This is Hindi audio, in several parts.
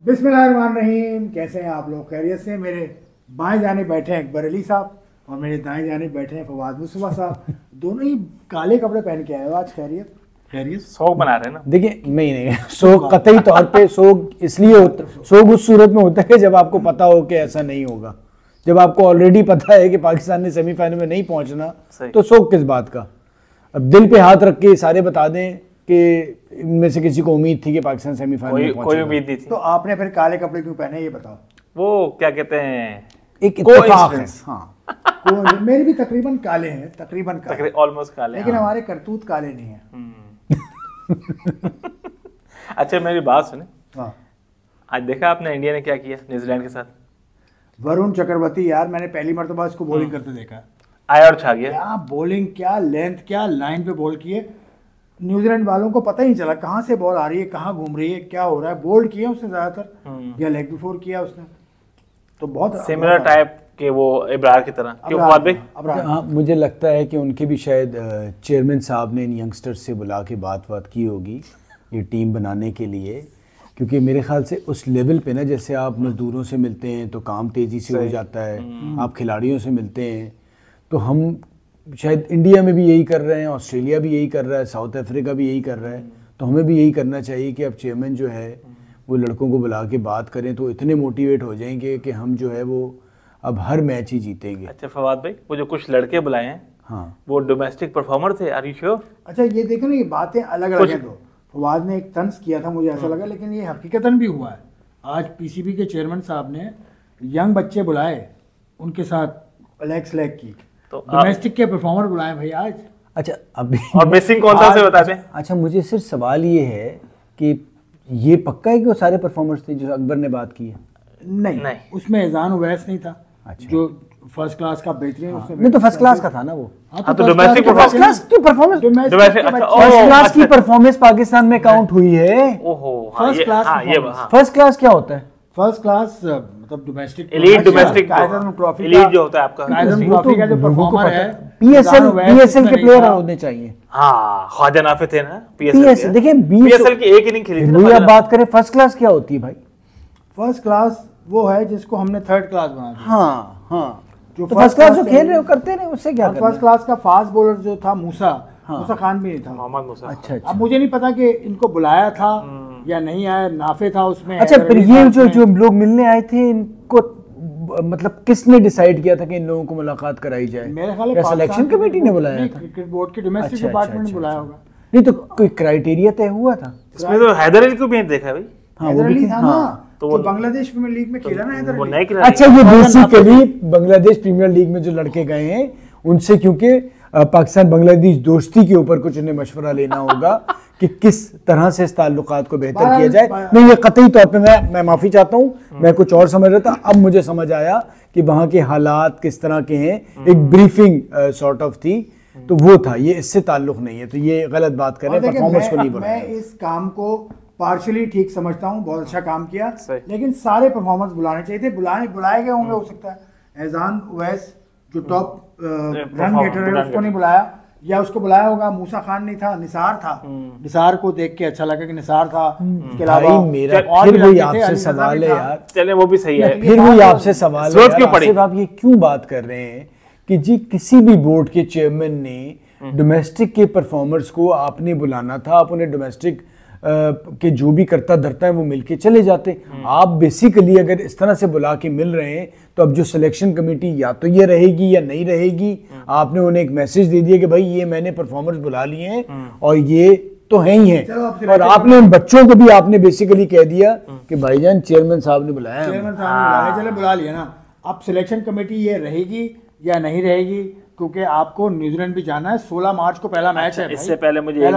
बिस्मिल्लाहिर्रहमानिर्रहीम। कैसे हैं आप लोग? खैरियत से? मेरे बाएं जाने बैठे हैं अकबर अली साहब और मेरे दाएं जाने बैठे हैं फवाद मुस्तफा साहब। दोनों ही काले कपड़े पहन के आए हो आज। खैरियत? खैरियत। शौक बना रहे हैं ना। देखिए नहीं शौक कतई तौर पे शौक इसलिए होता, शौक उस सूरत में होता है जब आपको पता हो कि ऐसा नहीं होगा। जब आपको ऑलरेडी पता है कि पाकिस्तान ने सेमीफाइनल में नहीं पहुंचना तो शौक किस बात का। अब दिल पे हाथ रख के सारे बता दें कि इनमें से किसी को उम्मीद थी कि पाकिस्तान सेमीफाइनल में पहुंचेगा। कोई उम्मीद नहीं थी। तो आपने फिर काले कपड़े क्यों पहने ये बताओ। वो क्या कहते हैं, एक इत्तेफाक है। हाँ मेरे भी तकरीबन काले हैं, तकरीबन काले, ऑलमोस्ट काले, लेकिन हमारे करतूत काले नहीं है। अच्छा मेरी बात सुने। हाँ। आज देखा आपने इंडिया ने क्या किया न्यूजीलैंड के साथ। वरुण चक्रवर्ती यार, मैंने पहली मरतबा इसको बॉलिंग करते देखा। आया और छा गया। क्या बॉलिंग, क्या लेंथ, क्या लाइन पे बॉल किए। न्यूजीलैंड वालों को पता ही नहीं चला कहाँ से बॉल आ रही है, कहाँ घूम रही है, क्या हो रहा है। बोल्ड किया उसने ज्यादातर या लेग बिफोर किया उसने, तो बहुत सिमिलर टाइप के वो इब्रार की तरह। क्यों फवाद भाई? हाँ, मुझे लगता है कि उनके भी शायद चेयरमैन साहब ने इन यंगस्टर्स से बुला के बात की होगी ये टीम बनाने के लिए, क्योंकि मेरे ख्याल से उस लेवल पे ना, जैसे आप मजदूरों से मिलते हैं तो काम तेज़ी से हो जाता है, आप खिलाड़ियों से मिलते हैं तो हम शायद इंडिया में भी यही कर रहे हैं, ऑस्ट्रेलिया भी यही कर रहा है, साउथ अफ्रीका भी यही कर रहा है, तो हमें भी यही करना चाहिए कि अब चेयरमैन जो है वो लड़कों को बुला के बात करें तो इतने मोटिवेट हो जाएंगे कि हम जो है वो अब हर मैच ही जीतेंगे। अच्छा फवाद भाई, वो जो कुछ लड़के बुलाए हैं, हाँ, वो डोमेस्टिक परफॉर्मर थे। Are you sure? अच्छा ये देखें ना, ये बातें अलग अलग हैं। तो फवाद ने एक तंज किया था, मुझे ऐसा लगा, लेकिन ये हकीकतन भी हुआ है। आज पीसीबी के चेयरमैन साहब ने यंग बच्चे बुलाए, उनके साथ लेग स्लैग की, तो डोमेस्टिक के परफॉर्मर बुलाए भाई आज। अच्छा अभी और मिसिंग कौन सा से बता दें। अच्छा मुझे सिर्फ सवाल ये है कि ये पक्का है कि वो सारे परफॉर्मर्स थे जो अकबर ने बात की है? नहीं, उसमें एजान उवैस नहीं था। अच्छा। जो फर्स्ट क्लास का बेहतरीन, उसमें नहीं तो फर्स्ट क्लास का था ना वो। हाँ तो डोमेस्टिक फर्स्ट क्लास की परफॉर्मेंस, फर्स्ट क्लास की परफॉर्मेंस पाकिस्तान में काउंट हुई है। ओहो, फर्स्ट क्लास, फर्स्ट क्लास क्या होता है? फर्स्ट क्लास मतलब domestic, elite domestic trophy, elite जो होता है आपका कायदम ट्रॉफी का जो परफॉर्मर है, पीएसएल के प्लेयर होने चाहिए। हाँ, ख्वाजा नाफे थे ना पीएसएल। देखिए पीएसएल की एक इनिंग खेली थी। अब बात करें फर्स्ट क्लास क्या होती है भाई? फर्स्ट क्लास वो है जिसको हमने थर्ड क्लास बना दिया। हाँ, जो फर्स्ट क्लास जो खेल रहे हो करते नहीं, उससे क्या करना? फर्स्ट क्लास का फास्ट बॉलर जो था मूसा खान भी नहीं था, मोहम्मद मूसा। अच्छा। अब मुझे नहीं पता कि इनको बुलाया था या नहीं आया, नाफे था उसमें। अच्छा फिर ये जो लोग मिलने आए थे, इनको मतलब किसने डिसाइड किया था कि इन लोगों को मुलाकात कराई जाए? मेरे ख्याल है सिलेक्शन कमेटी ने बुलाया था, क्रिकेट बोर्ड के डोमेस्टिक डिपार्टमेंट ने बुलाया होगा। नहीं तो कोई क्राइटेरिया तय हुआ था इसमें? तो हैदर अली को भी देखा भाई। हैदर अली था ना, तो बांग्लादेश प्रीमियर लीग में खेला ना हैदर अली। अच्छा ये बेसिकली बांग्लादेश प्रीमियर लीग में जो लड़के गए हैं उनसे, क्योंकि पाकिस्तान बांग्लादेश दोस्ती के ऊपर कुछ उन्हें मशवरा लेना होगा कि किस तरह से इस ताल्लुकात को बेहतर किया जाए। नहीं ये कतई तौर पे मैं माफ़ी चाहता हूँ, मैं कुछ और समझ रहा था, अब मुझे समझ आया कि वहाँ के हालात किस तरह के हैं। एक ब्रीफिंग सॉर्ट ऑफ थी, तो वो था, ये इससे ताल्लुक नहीं है। तो ये गलत बात कर रहे हैं, परफॉर्मेंस को नहीं बोला। मैं इस काम को पार्शली ठीक समझता हूँ, बहुत अच्छा काम किया, लेकिन सारे परफॉर्मेंस बुलाने चाहिए थे। बुलाए गए होंगे, हो सकता है एजान उवैस जो टॉप रन गेटर है उसको नहीं बुलाया, या उसको बुलाया होगा, मूसा खान नहीं था, निसार था। निसार को देख के अच्छा लगा कि निसार था। उसके अलावा मेरा फिर वही आपसे सवाल है यार, चले वो भी सही है, फिर वही आपसे सवाल है यार, आप ये क्यों बात कर रहे हैं कि जी किसी भी बोर्ड के चेयरमैन ने डोमेस्टिक के परफॉर्मर्स को आपने बुलाना था, आप उन्हें डोमेस्टिक के जो भी करता धरता है वो मिलके चले जाते। आप बेसिकली अगर इस तरह से बुला के मिल रहे हैं तो अब जो सिलेक्शन कमेटी या तो ये रहेगी या नहीं रहेगी। आपने उन्हें एक मैसेज दे दिया कि भाई ये मैंने परफॉर्मर्स बुला लिए हैं और ये तो है ही हैं, और आपने उन बच्चों को भी आपने बेसिकली कह दिया कि भाईजान चेयरमैन साहब ने बुलाया, चेयरमैन साहब ने चले बुला लिया ना। अब सिलेक्शन कमेटी ये रहेगी या नहीं रहेगी, क्योंकि आपको न्यूजीलैंड भी जाना है। 16 मार्च को पहला मैच है। इससे पहले मुझे एक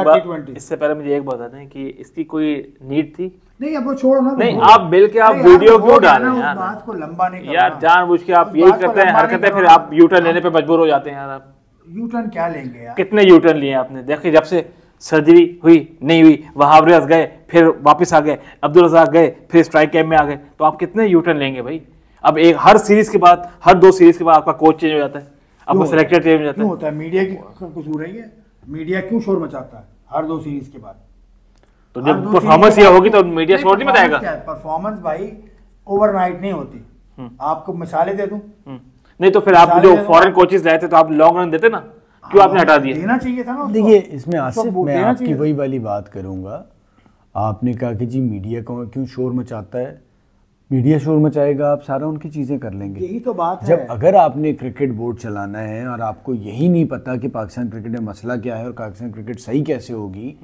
बात बताएं कि इसकी कोई नीड थी? नहीं, अब वो छोड़ो ना। नहीं, आप बिल के आप वीडियो क्यों डाल रहे हैं यार? बात को लंबा नहीं करना यार, जानबूझ के आप यही करते हैं हरकतें, फिर आप यूटर्न लेने पे मजबूर हो जाते हैं यार। आप यूटर्न क्या लेंगे यार? कितने यूटर्न लिए आपने? देखिए जब से सर्जरी हुई नहीं हुई, वहाब रियाज गए, फिर वापस आ गए, अब्दुल रज़ाक गए, फिर स्ट्राइक कैंप में आ गए, तो आप कितने यूटर्न लेंगे भाई? अब एक हर सीरीज के बाद, हर 2 सीरीज के बाद आपका कोच चेंज हो जाता है, आपका सिलेक्टर चेंज हो जाता है। क्यों होता है? मीडिया की कसूर है ये? मीडिया क्यों शोर मचाता है हर 2 सीरीज के बाद? तो जब परफॉर्मेंस ये होगी तो मीडिया शोर नहीं बताएगा। परफॉर्मेंस भाई ओवरनाइट नहीं होती। आपको मिसालें दे दूं? नहीं तो फिर आप जो फॉरेन कोचेस लाए थे तो आप लॉन्ग रन देते ना, क्यों आपने हटा दिया? देना चाहिए था ना। देखिए इसमें आसिफ मैं आपकी वही वाली बात करूंगा। आपने कहा कि जी मीडिया को क्यों शोर मचाता है, मीडिया शोर मचाएगा, आप सारा उनकी चीज़ें कर लेंगे। यही तो बात है। जब अगर आपने क्रिकेट बोर्ड चलाना है और आपको यही नहीं पता कि पाकिस्तान क्रिकेट में मसला क्या है और पाकिस्तान क्रिकेट सही कैसे होगी,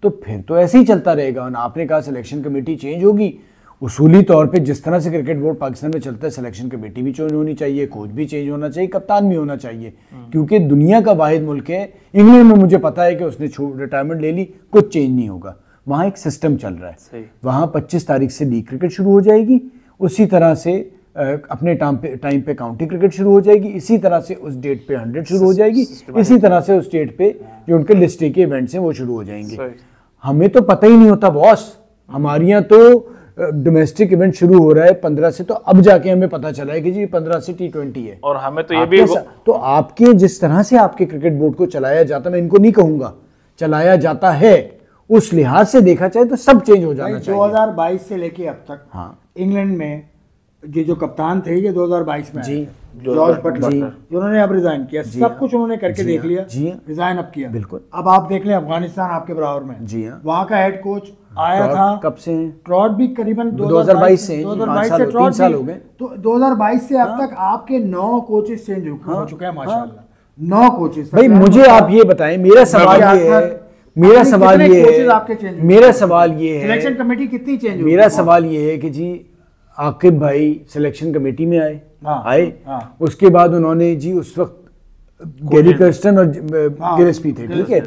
तो फिर तो ऐसे ही चलता रहेगा। और आपने कहा सिलेक्शन कमेटी चेंज होगी, उसूली तौर पे जिस तरह से क्रिकेट बोर्ड पाकिस्तान में चलता है सिलेक्शन कमेटी भी चेंज होनी चाहिए, कोच भी चेंज होना चाहिए, कप्तान भी होना चाहिए, क्योंकि दुनिया का वाहिद मुल्क है। इंग्लैंड में मुझे पता है कि उसने रिटायरमेंट ले ली, कुछ चेंज नहीं होगा, वहाँ एक सिस्टम चल रहा है। वहाँ 25 तारीख से लीग क्रिकेट शुरू हो जाएगी, उसी तरह से अपने टाइम पे काउंटी क्रिकेट शुरू हो जाएगी, इसी तरह से उस डेट पे 100 शुरू हो जाएगी, इसी तरह से उस डेट पे जो उनके लिस्ट के इवेंट्स हैं वो शुरू हो जाएंगे। हमें तो पता ही नहीं होता बॉस, हमारे यहाँ तो डोमेस्टिक इवेंट शुरू हो रहा है 15 से, तो अब जाके हमें पता चला है कि जी 15 से T20 है। और हमें तो ये भी तो आपके जिस तरह से आपके क्रिकेट बोर्ड को चलाया जाता, मैं इनको नहीं कहूंगा, चलाया जाता है, उस लिहाज से देखा जाए तो सब चेंज हो जाना चाहिए। 2022 से लेके अब तक इंग्लैंड में ये जो कप्तान थे ये 2022 में जी जॉर्ज बटलर, जिन्होंने अब रिजाइन किया, सब कुछ उन्होंने करके देख लिया, रिजाइन अब किया। बिल्कुल। अब आप देख लें अफगानिस्तान आपके बराबर में, जी हाँ, वहाँ का हेड कोच आया था, कब से? ट्रॉट भी करीबन 2022 से 3 साल हो गए। तो 2022 से अब तक आपके 9 कोचेस चेंज हो चुके हैं माशाल्लाह, 9 कोचेस। भाई मुझे आप ये बताएं, मेरा सवाल ये है, मेरा सवाल ये है सिलेक्शन कमेटी कितनी चेंज हुई? मेरा सवाल ये है कि जी आकिब भाई सिलेक्शन कमेटी में आए, उसके बाद उन्होंने जी उस वक्त गैरी कर्स्टन और गिलेस्पी थे, ठीक है,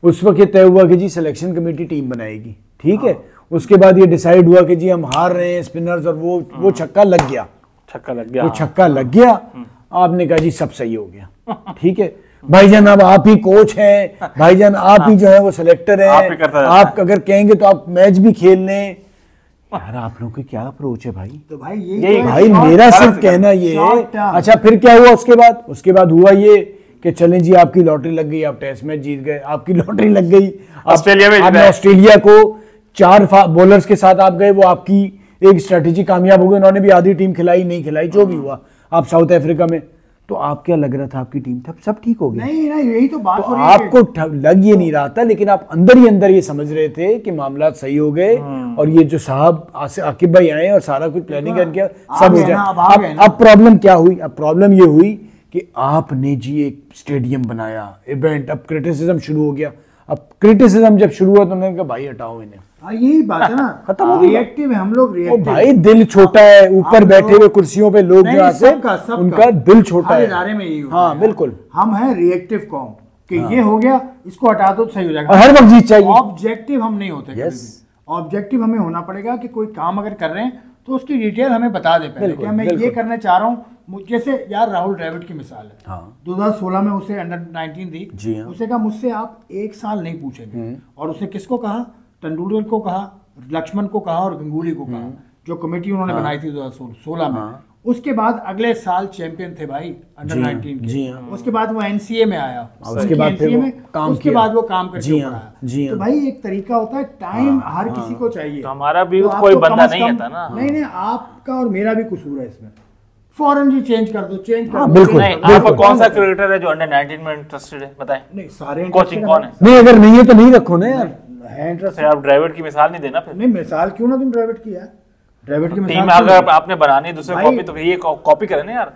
उस वक्त ये तय हुआ कि जी सिलेक्शन कमेटी टीम बनाएगी, ठीक है। उसके बाद ये डिसाइड हुआ कि जी हम हार रहे हैं स्पिनर्स, और वो छक्का लग गया, वो छक्का लग गया। आपने कहा जी सब सही हो गया, ठीक है भाईजान, अब आप ही कोच हैं, भाईजान आप ही जो है वो सिलेक्टर हैं, आप अगर कहेंगे तो आप मैच भी खेल लें। यार आप लोगों की क्या अप्रोच है भाई? तो भाई भाई मेरा सिर्फ कहना ये है। अच्छा फिर क्या हुआ उसके बाद हुआ ये कि चलें जी आपकी लॉटरी लग गई, आप टेस्ट मैच जीत गए, आपकी लॉटरी लग गई, ऑस्ट्रेलिया को 4 बॉलर्स के साथ आप गए, वो आपकी एक स्ट्रेटेजी कामयाब हो गई, उन्होंने भी आधी टीम खिलाई नहीं खिलाई जो भी हुआ, आप साउथ अफ्रीका में, तो आप क्या लग रहा था आपकी टीम तब सब ठीक हो गया? नहीं यही तो बात हो रही है। आपको लग ये नहीं रहा था, लेकिन आप अंदर ही अंदर ये समझ रहे थे कि मामला सही हो गए, और ये जो साहब आकिब भाई आए और सारा कुछ प्लानिंग किया सब हो जाए। अब प्रॉब्लम क्या हुई? अब प्रॉब्लम ये हुई कि आपने जी एक स्टेडियम बनाया, इवेंट, अब क्रिटिसिज्म शुरू हो गया। अब क्रिटिसिज्म जब शुरू हुआ तो उन्होंने कहा भाई हटाओ इन्हें, यही बात है ना, खत्म हो, रिएक्टिव है हम लोग, रिएक्टिव। भाई दिल छोटा है, ऊपर बैठे हुए कुर्सियों पे लोग जो आते हैं उनका दिल छोटा है। इदारे में यही होता हाँ बिल्कुल, हम हैं रिएक्टिव कौम कि ये हो गया इसको हटा दो तो सही हो जाएगा, हर वक्त जीत चाहिए। ऑब्जेक्टिव हम नहीं होते, ऑब्जेक्टिव हमें होना पड़ेगा कि कोई काम अगर कर रहे हैं तो उसकी डिटेल हमें बता दे पहले कि मैं ये करना चाह रहा हूँ। जैसे यार राहुल द्रविड़ की मिसाल है, 2016 में उसे अंडर-19 दी, उसे कहा मुझसे आप 1 साल नहीं पूछेंगे, और उसने किसको कहा? तेंदुलकर को कहा, लक्ष्मण को कहा और गंगुली को कहा, जो कमेटी उन्होंने बनाई थी 2016 में। उसके बाद अगले साल चैंपियन थे भाई अंडर-19 के, उसके बाद वो NCA में आया, उसके बाद वो काम करके आया। तो भाई एक तरीका होता है, टाइम हर किसी को चाहिए। तो हमारा भी कोई बंदा नहीं है ना। नहीं आपका और मेरा भी कसूर है इसमें। फॉरन जी चेंज कर दो, बिल्कुल। आपका कौन सा क्रिकेटर है जो अंडर-19 में इंटरेस्टेड है बताएं? नहीं सारे कोचिंग कौन है? नहीं अगर नहीं है तो नहीं रखो ना यार, है इंटरेस्ट। आप द्रविड़ की मिसाल नहीं देना फिर। नहीं मिसाल क्यों ना तुम द्रविड़ की यार, द्रविड़ की मिसाल टीम अगर आपने बनानी है दूसरे कॉपी, तो ये कॉपी करें ना यार,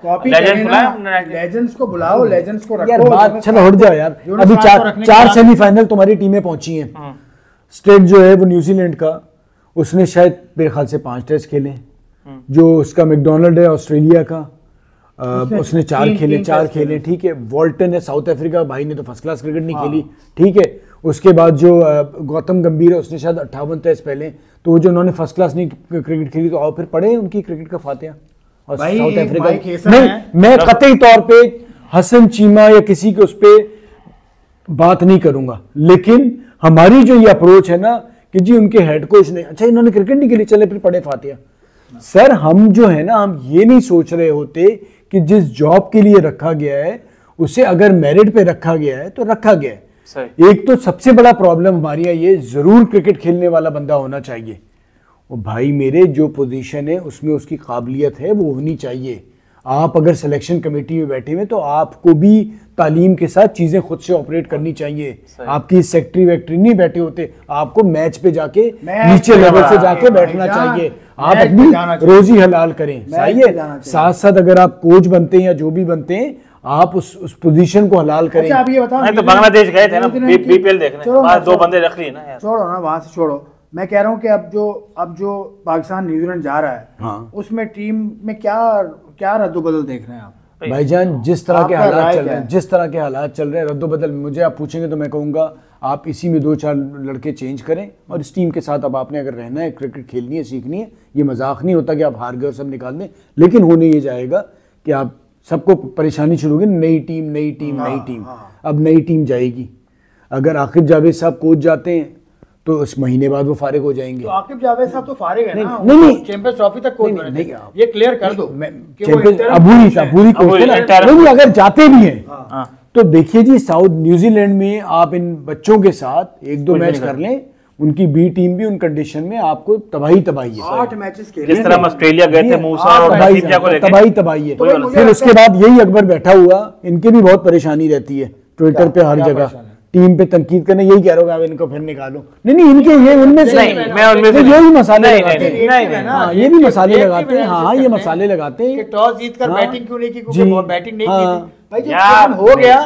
लेजेंड्स को बुलाओ, लेजेंड्स को रखो यार, बात चलो हट जाओ यार। अभी 4 सेमीफाइनल तुम्हारी टीमें पहुंची हैं। स्टेट जो है वो न्यूजीलैंड का, उसने शायद मेरे ख्याल से 5 टेस्ट खेले, जो उसका मैकडोनल्ड है ऑस्ट्रेलिया का, उसने 4 खेले, ठीक है। वॉल्टन है साउथ अफ्रीका, भाई ने तो फर्स्ट क्लास क्रिकेट नहीं खेली, ठीक है। उसके बाद जो गौतम गंभीर है, उसने शायद 58 टेस्ट पहले, तो वो जो उन्होंने फर्स्ट क्लास नहीं क्रिकेट खेली, तो आओ फिर पढ़े उनकी क्रिकेट का फातिहा। और साउथ अफ्रीका नहीं, मैं कतई तौर पे हसन चीमा या किसी के उस पर बात नहीं करूंगा, लेकिन हमारी जो ये अप्रोच है ना कि जी उनके हेड कोच ने, अच्छा इन्होंने क्रिकेट नहीं खेली, चले फिर पढ़े फातिहा। सर हम जो है ना, हम ये नहीं सोच रहे होते कि जिस जॉब के लिए रखा गया है उसे अगर मेरिट पे रखा गया है तो रखा गया है। एक तो सबसे बड़ा प्रॉब्लम हमारे यहाँ ये, जरूर क्रिकेट खेलने वाला बंदा होना चाहिए। वो भाई मेरे जो पोजीशन है उसमें उसकी काबिलियत है वो होनी चाहिए। आप अगर सिलेक्शन कमेटी में बैठे हुए तो आपको भी तालीम के साथ चीजें खुद से ऑपरेट करनी चाहिए। आपकी सेक्रेटरी वेक्टरी नहीं बैठे होते, आपको मैच पे जाके नीचे लेवल से जाके बैठना चाहिए। आप अपनी रोजी हलाल करें, सही है। साथ साथ अगर आप कोच बनते हैं या जो भी बनते हैं, आप उस पोजीशन को हलाल करें। अच्छा, आप ये बताओ, तो बांग्लादेश गए थे ना बीपीएल देखने, दो बंदे रख लिए ना यार। छोड़ो ना, वहां से छोड़ो। मैं कह रहा हूँ कि अब जो पाकिस्तान न्यूजीलैंड जा रहा है, हाँ। उसमें टीम में क्या रद्दोबदल देख रहे हैं आप? भाईजान जिस तरह के हालात चल रहे हैं, जिस तरह के हालात चल रहे हैं, रद्दोबदल मुझे आप पूछेंगे तो मैं कहूँगा आप इसी में 2-4 लड़के चेंज करें और इस टीम के साथ अब आपने अगर रहना है, क्रिकेट खेलनी है, सीखनी है। ये मजाक नहीं होता कि आप हार गए और सब निकाल दें, लेकिन होने ये जाएगा कि आप सबको परेशानी शुरू होगी, नई टीम। अब नई टीम जाएगी। अगर आकिब जावेद साहब कोच जाते हैं तो इस महीने बाद वो फारिग हो जाएंगे। तो आकिब जावेद साहब तो फारिग है ना? नहीं, चैंपियंस ट्रॉफी तक कोच बने थे, ये क्लियर कर दो। अगर जाते भी हैं तो देखिए जी, साउथ न्यूजीलैंड में आप इन बच्चों के साथ 1-2 मैच कर लें, उनकी बी टीम भी उन कंडीशन में आपको तबाही है। 8 मैचेस खेले, जिस तरह ऑस्ट्रेलिया गए थे मूसा और नसीबिया को लेके, तबाही है। फिर उसके बाद यही अकबर बैठा हुआ, इनके भी बहुत परेशानी रहती है ट्विटर पे हर जगह टीम पे तनकीद करने। यही कह रहा हूँ इनको फिर निकालो। नहीं इनके ये उनमें से यही मसाले लगाते हैं, ये भी मसाले लगाते हैं। हाँ, ये मसाले लगाते हैं। टॉस जीतकर बैटिंग क्यों नहीं की? क्योंकि बैटिंग नहीं की थी भाई। जो काम हो गया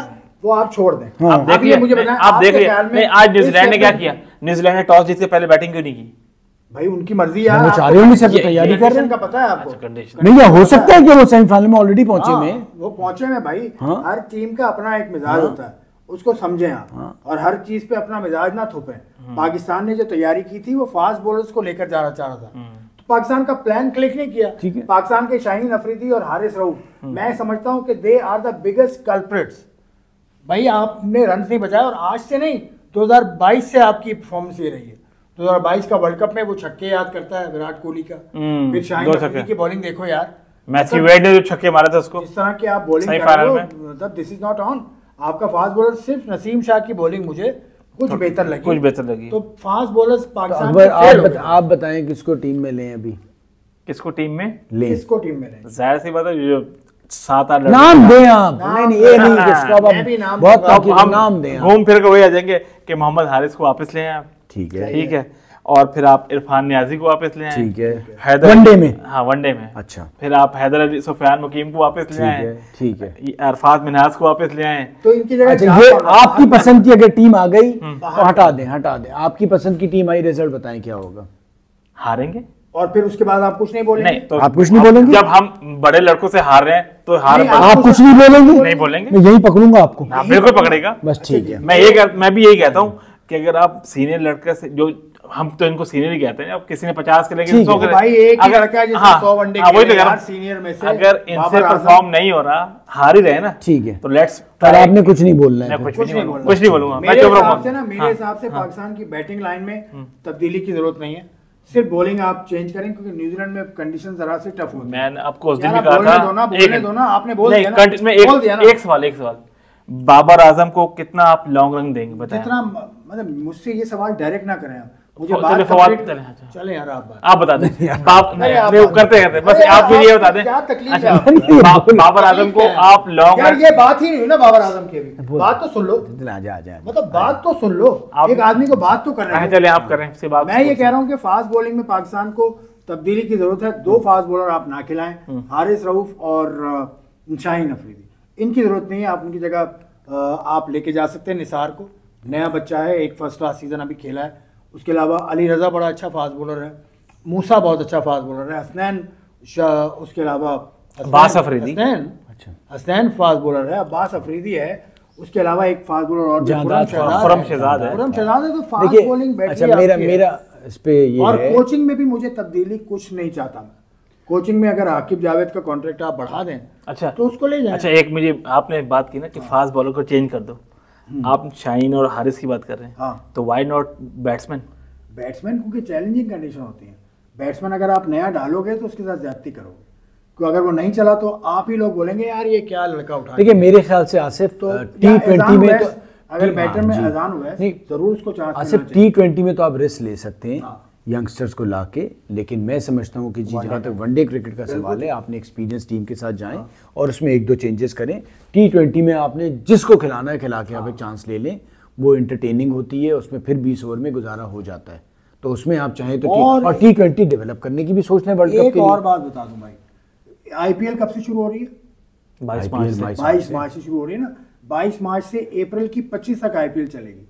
वो आप छोड़ दें। आप देखिए, मुझे बताएं, आप देख रहे आज न्यूजीलैंड ने क्या किया? न्यूजीलैंड ने टॉस जीत के पहले बैटिंग क्यों नहीं की? भाई उनकी मर्जी है, वो चाह रहे होंगे, सब तैयारी कर रहे हैं। का पता है आपको? नहीं, हो सकता है कि वो सेमीफाइनल में ऑलरेडी पहुंचे में, वो पहुंचे में भाई। हर टीम का अपना एक मिजाज होता है, उसको समझें आप, और हर चीज पे अपना मिजाज ना थोपें। पाकिस्तान ने जो तैयारी की थी वो फास्ट बॉलर्स को लेकर जाना चाह रहा था, तो पाकिस्तान का प्लान क्लिक नहीं किया। पाकिस्तान के शाहीन अफरीदी और हारिस रऊफ, मैं समझता हूं कि they are the biggest culprits. भाई आपने रन नहीं बचाया, और आज से नहीं, 2022 से आपकी परफॉर्मेंस ये रही है। 2022 का वर्ल्ड कप में वो छक्के याद करता है विराट कोहली का, फिर शाहीन अफरीदी की बॉलिंग देखो यार, मैथ्यू वेड ने जो छक्के मारे थे उसको, इस तरह के आप बॉलिंग कर रहे हो, मतलब दिस इज नॉट ऑन। आपका फास्ट बॉलर, सिर्फ नसीम शाह की बॉलिंग मुझे कुछ बेहतर लगी। तो फास्ट बॉलर्स पाकिस्तान आप बताएं किसको टीम में लें अभी? किसको टीम में लें? जाहिर सी बात है जो 7-8 नाम दें आप। नहीं ये नहीं, किसको बहुत नाम दें। घूम फिर के वही आ जाएंगे कि मोहम्मद हारिस को वापस ले आए। ठीक है। और फिर आप इरफान नियाजी को वापस ले आए। ठीक है। हैदर वनडे में, हाँ वनडे में। अच्छा। फिर आप हैदर अली सुफियान मुकीम को वापस ले आए। ठीक है। अरफात मिन्हाज को वापस ले आए। तो इनकी जगह अच्छा, ये आपकी पसंद की अगर टीम आ गई तो हटा दें। आपकी पसंद की टीम आई, रिजल्ट बताएं क्या होगा? हारेंगे, और फिर उसके बाद आप कुछ नहीं बोलेंगे? नहीं, तो आप कुछ नहीं बोलेंगे? जब हम बड़े लड़कों से हार रहे हैं तो आप कुछ नहीं बोलेंगे? नहीं बोलेंगे, मैं यही पकड़ूंगा आपको। बिल्कुल पकड़ेगा, बस ठीक है। मैं भी यही कहता हूँ कि अगर आप सीनियर लड़के से, जो हम तो इनको सीनियर ही कहते हैं, अब किसी ने 50 के लेकिन 100 के, भाई एक ही लड़का है जिसने 100 वनडे खेले यार सीनियर में से, अगर इनसे परफॉर्म नहीं हो रहा, हार ही रहे ना, ठीक है, तो लेट्स। पर आपने कुछ नहीं बोलना है। कुछ नहीं बोलूंगा। मेरे हिसाब से पाकिस्तान की बैटिंग लाइन में तब्दीली की जरूरत नहीं है, सिर्फ बॉलिंग आप चेंज करें, क्योंकि न्यूजीलैंड में कंडीशन जरा से टफ होती है। मैंने आपको उस दिन भी कहा था, आपने बोल दिया ना। एक सवाल, बाबर आजम को कितना आप लॉन्ग रन देंगे बताएं? जितना, मतलब मुझसे ये सवाल डायरेक्ट ना करें आप, मुझे चले यार आप बता दें। करते बस आप भी ये बता दें, क्या तकलीफ है बाबर आजम को आप लॉन्ग यार? ये बात ही नहीं ना बाबर आजम की, अभी बात तो सुन लो, मतलब बात तो सुन लो, एक आदमी को बात तो करना है। चले आप करें से बात। मैं ये कह रहा हूँ कि फास्ट बॉलिंग में पाकिस्तान को तब्दीली की जरूरत है। 2 फास्ट बॉलर आप ना खिलाएं, हारिस रऊफ और शाहीन अफरीदी, इनकी जरूरत नहीं है। आप उनकी जगह आप लेके जा सकते हैं निसार को, नया बच्चा है, एक फर्स्ट क्लास सीजन अभी खेला है। उसके अलावा अली रजा बड़ा अच्छा फास्ट बॉलर है, मूसा बहुत अच्छा फास्ट बॉलर है, हसनैन, उसके अलावा अब्बास अफरीदी, हसनैन फास्ट बॉलर है, अब्बास अफरीदी है, उसके अलावा एक फास्ट बॉलर और खुरम शहजाद है। तो फास्ट बॉलिंग मेरा इस पे ये और कोचिंग में भी मुझे तब्दीली कुछ नहीं चाहता मैं। कोचिंग में अगर आकिब जावेद का कॉन्ट्रैक्ट आप बढ़ा दें, अच्छा, तो उसको ले जाएं। अच्छा, एक मुझे आपने बात की ना कि फास्ट बॉलर को चेंज कर दो, आप शाहीन और हारिस की बात कर रहे हैं, हाँ, तो व्हाई नॉट बैट्समैन? क्योंकि चैलेंजिंग कंडीशन होती है। बैट्समैन अगर आप नया डालोगे तो उसके साथ ज्यादती करोगे, क्योंकि अगर वो नहीं चला तो आप ही लोग बोलेंगे यार ये क्या लड़का उठा। देखिए मेरे ख्याल से आसिफ तो T20 में तो अगर बैटर में अजान हुआ है जरूर उसको चांस सिर्फ T20 में तो आप रिस्क ले सकते हैं यंगस्टर्स को लाके, लेकिन मैं समझता हूँ कि जी जहाँ तक वनडे क्रिकेट का सवाल है, आपने एक्सपीरियंस टीम के साथ जाएं और उसमें 1-2 चेंजेस करें। T20 में आपने जिसको खिलाना है खिला के आप एक चांस ले लें, वो इंटरटेनिंग होती है, उसमें फिर 20 ओवर में गुजारा हो जाता है, तो उसमें आप चाहें तो और T20 डेवलप करने की भी सोच लें वर्ल्ड कप के लिए। एक और बात बता दूं भाई, IPL कब से शुरू हो रही है? 22 मार्च से शुरू हो रही है ना। 22 मार्च से अप्रैल की 25 तक IPL चलेगी।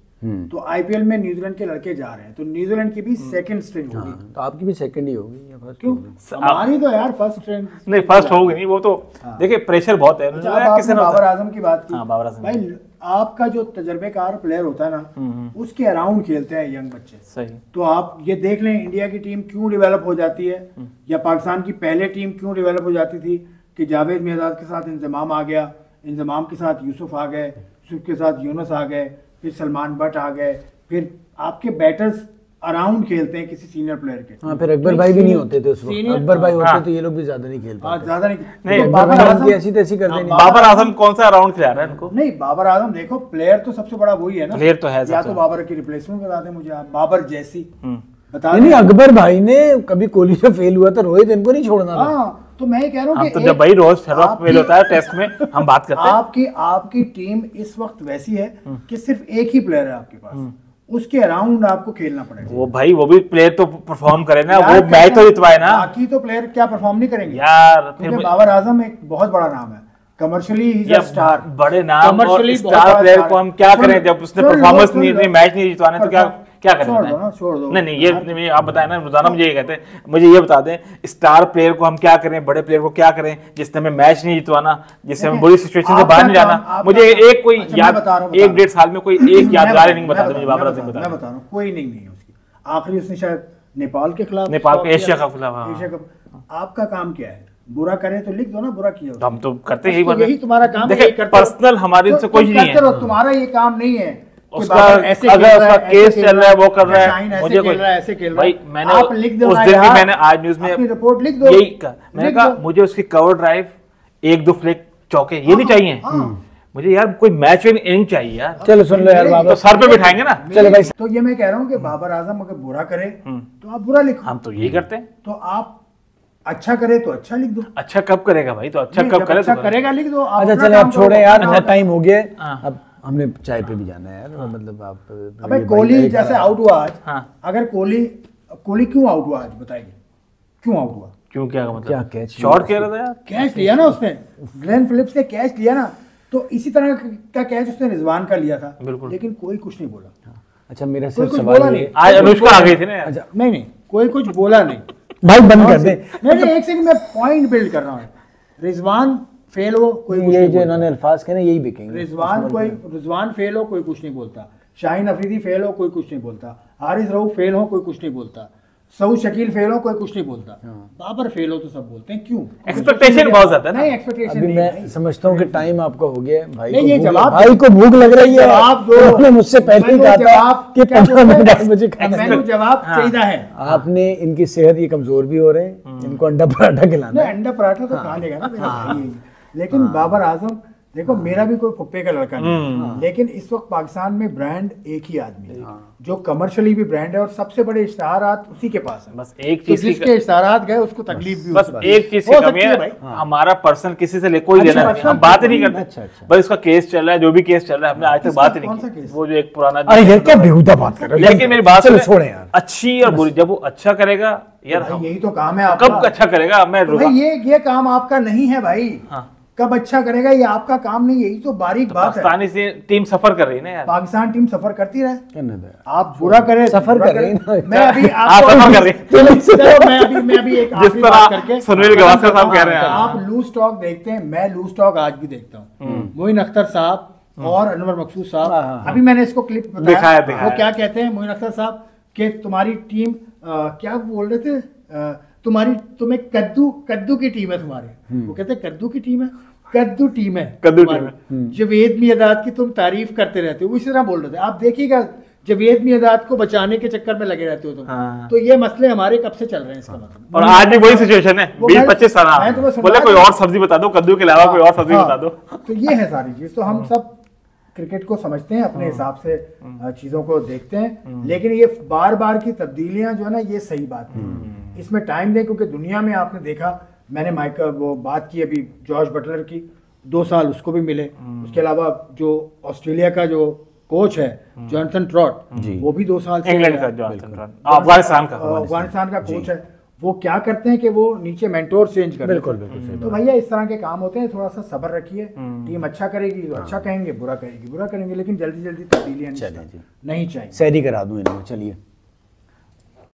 तो IPL में न्यूजीलैंड के लड़के जा रहे हैं, तो न्यूजीलैंड की भी सेकंड स्ट्रिंग होगी। तो आपकी भी सेकंड ही होगी या फर्स्ट? क्यों? हमारी तो यार फर्स्ट स्ट्रिंग नहीं, फर्स्ट होगी नहीं, वो तो देखिए प्रेशर बहुत है। किसने बाबर आजम की बात की? बाबर आजम भाई आपका जो तजर्बेकार प्लेयर होता है ना, उसके अराउंड खेलते हैं यंग बच्चे। सही। तो आप ये देख लें इंडिया की टीम क्यों डेवलप हो जाती है, या पाकिस्तान की पहले टीम क्यों डेवलप हो जाती थी कि जावेद मियादाद के साथ इंजमाम आ गया, इंजमाम के साथ यूसुफ आ गए, यूसुफ के साथ यूनुस आ गए, फिर सलमान बट आ गए, फिर आपके बैटर्स अराउंड खेलते हैं किसी सीनियर प्लेयर के। हाँ, फिर अकबर भाई भी नहीं होते थे उस वक्त। अकबर भाई होते तो ये लोग भी ज्यादा नहीं खेल पाते। ज्यादा नहीं। तो बाबर आजम की ऐसी तैसी करते नहीं। बाबर आजम कौन सा अराउंड खिला रहा है इनको? नहीं, बाबर आजम देखो प्लेयर तो सबसे बड़ा वही है ना। प्लेयर तो है। या तो बाबर की रिप्लेसमेंट बता दें मुझे आप, बाबर जैसी बता नहीं, अकबर भाई ने कभी कोहली से फेल हुआ था, रोहित इनको नहीं छोड़ना था। हाँ, तो मैं कह रहा हूँ कि जब भाई रोज फेल होता है टेस्ट में हम बात करते हैं। आपकी टीम इस वक्त वैसी है कि सिर्फ एक ही प्लेयर है आपके पास, उसके अराउंड आपको खेलना पड़ेगा। वो भाई वो भी प्लेयर तो परफॉर्म करे ना, वो मैच तो जितवाए ना। बाकी तो प्लेयर क्या परफॉर्म नहीं करेंगे यार। क्योंकि बाबर आजम एक बहुत बड़ा नाम है, commercially he is a star. बड़े नाम और स्टार प्लेयर को हम क्या करें जब उसने परफॉर्मेंस नहीं, मैच नहीं जितवाने, तो क्या करें? छोड़ दो। नहीं, ये आप बताएं ना, रोजाना मुझे ये कहते हैं, मुझे ये बता दें स्टार प्लेयर को हम क्या करें, बड़े प्लेयर को क्या करें जिसने हमें मैच नहीं जितवाना, जिससे हमें बुरी सिचुएशन से बाहर नहीं जाना। मुझे एक कोई याद 1-1.5 साल में कोई एक यादगार इनिंग बता दो मुझे बाबर आजम बता। मैं बता रहा हूं, कोई इनिंग नहीं है उसकी। आखिरी उसने शायद नेपाल के खिलाफ, नेपाल के एशिया कप खिलाफ। Asia cup. आपका काम क्या है? बुरा करे तो लिख दो ना, बुरा किया हम तो करते ही बात। यही तुम्हारा काम है। देखिए पर्सनल हमारे से कुछ नहीं है, तुम्हारा ये काम नहीं है। उसका अगर उसका केस चल रहा है वो कर रहा है, मुझे कोई ऐसे खेल रहा है। भाई मैंने उस दिन भी मैंने आज न्यूज में रिपोर्ट लिख दो, यही कहा, मैंने कहा मुझे उसकी कवर ड्राइव 1-2 फ्लिक चौके ये नहीं चाहिए, मुझे यार कोई मैच विन इनिंग चाहिए यार। चलो सुन लो यार, तो सर पे बिठाएंगे ना। चलो भाई, तो ये मैं कह रहा हूँ कि बाबर आजम अगर बुरा करे तो आप बुरा लिखो। हम तो यही करते हैं। तो आप अच्छा करे तो अच्छा लिख दो। अच्छा कब करेगा भाई? तो अच्छा कब करे? अच्छा करेगा लिख दो। अच्छा चले आप छोड़े यार, बहुत टाइम हो गया, अब हमने चाय पे भी जाना है यार। मतलब आप अबे कोहली जैसे आउट हुआ आज, अगर कोहली क्यों आउट हुआ आज बताइए, क्यों आउट हुआ? क्यों? क्या मतलब? क्या कैच शॉट खेल रहा था यार, कैच लिया ना उसने, ग्लेन फिलिप्स ने कैच लिया ना, तो इसी तरह का कैच उसने रिजवान का लिया था, लेकिन कोई कुछ नहीं बोला। अच्छा मेरा सिर्फ सवाल है, आज अनुष्का आ गई थी ना। अच्छा नहीं, कोई कुछ बोला नहीं भाई, बंद कर दे। नहीं, एक सेकंड में पॉइंट बिल्ड कर रहा हूँ। रिजवान फेल हो कोई कुछ ये जो इन्होंने अल्फाज कहे ना यही बिकेंगे। रिजवान फेल हो कोई कुछ नहीं बोलता, शाहीन अफरीदी फेल हो कोई कुछ नहीं बोलता, हारिस रऊफ फेल हो कोई कुछ नहीं बोलता, सऊद शकील फेल हो कोई कुछ नहीं बोलता, बाबर फेल हो तो सब बोलते हैं। क्यों? एक्सपेक्टेशन बहुत ज्यादा है ना। नहीं, एक्सपेक्टेशन अभी मैं समझता हूँ कि टाइम आपका हो गया है भाई। ये जवाब भाई को भूख लग रही है, जवाब दो। आपने मुझसे पहले ही कहा था कि 15 मिनट 10 बजे खाना है। जवाब चाहिए है। आपने इनकी सेहत ये कमजोर भी हो रहे हैं, इनको अंडा पराठा खिलाना है। अंडा पराठा तो खा लेगा ना मेरा भाई। लेकिन बाबर आजम देखो, मेरा भी कोई फुप्पे का लड़का नहीं, लेकिन इस वक्त पाकिस्तान में ब्रांड एक ही आदमी है जो कमर्शियली भी ब्रांड है और सबसे बड़े इश्तहारात उसी के पास है। बस एक चीज जिसके इश्तहारात गए उसको तकलीफ भी, बस एक चीज की कमी है, हमारा पर्सनल किसी से कोई लेना नहीं, हम बात ही नहीं करते। बस इसका केस चल रहा है, जो भी केस चल रहा है, हमने आज तक बात ही नहीं की। वो जो एक पुराना, अरे यार क्या बेहुदा बात कर रहे हो। लेकिन मेरी बात छोड़े यार, अच्छी और बुरी, जब वो अच्छा करेगा यार, यही तो काम है आपका। कब अच्छा करेगा? मैं ये काम आपका नहीं है भाई। कब अच्छा करेगा ये आपका काम नहीं, यही तो बारीक बात है। पाकिस्तानी से टीम सफर कर रही है ना यार। पाकिस्तान टीम सफर करती रहे, आप बुरा करें, सफर कर रही है। मैं अभी आपको सफर कर रही मैं अभी एक जिस तरह सुनील गावस्कर साहब कह रहे हैं, आप लूज टॉक देखते हैं, मैं लूज टॉक आज भी देखता हूँ। मोइन अख्तर साहब और अनवर मकसूद साहब, अभी मैंने इसको क्लिप बताया, वो क्या कहते हैं मोइन अख्तर साहब कि तुम्हारी टीम क्या बोल रहे थे, तुम्हें कद्दू की टीम है तुम्हारी। वो कहते हैं कद्दू की टीम है, कद्दू टीम है, कद्दू टीम है। जवेद मियादाद की तुम तारीफ करते रहते हो, इसी तरह बोल रहे थे। आप देखिएगा जवेद मियादाद को बचाने के चक्कर में लगे रहते हो तुम। तो ये मसले हमारे कब से चल रहे हैं इसका मतलब। और आज भी वही सिचुएशन है, 20-25 साल बोले कोई और सब्जी बता दो, कद्दू के अलावा कोई और सब्जी बता दो। तो ये है सारी चीज। तो हम सब क्रिकेट को समझते हैं, अपने हिसाब से चीज़ों को देखते हैं, लेकिन ये बार बार की तब्दीलियां जो है ना, ये सही बात नहीं। इसमें टाइम दें, क्योंकि दुनिया में आपने देखा, मैंने वो बात की अभी जॉर्ज बटलर की, 2 साल उसको भी मिले। उसके अलावा जो ऑस्ट्रेलिया का जो कोच है जॉनसन ट्रॉट, वो भी 2 साल से, इंग्लैंड का जॉनसन ट्रॉट, अफगानिस्तान का कोच है। वो क्या करते हैं कि वो नीचे मेंटोर चेंज करते हैं। बिल्कुल। तो भैया इस तरह के काम होते हैं, थोड़ा सा सब्र रखिए। टीम अच्छा करेगी तो अच्छा कहेंगे, बुरा करेगी बुरा करेंगे, लेकिन जल्दी जल्दी तब्दीलियां नहीं चाहिए। सहरी करा दूं इनको, चलिए।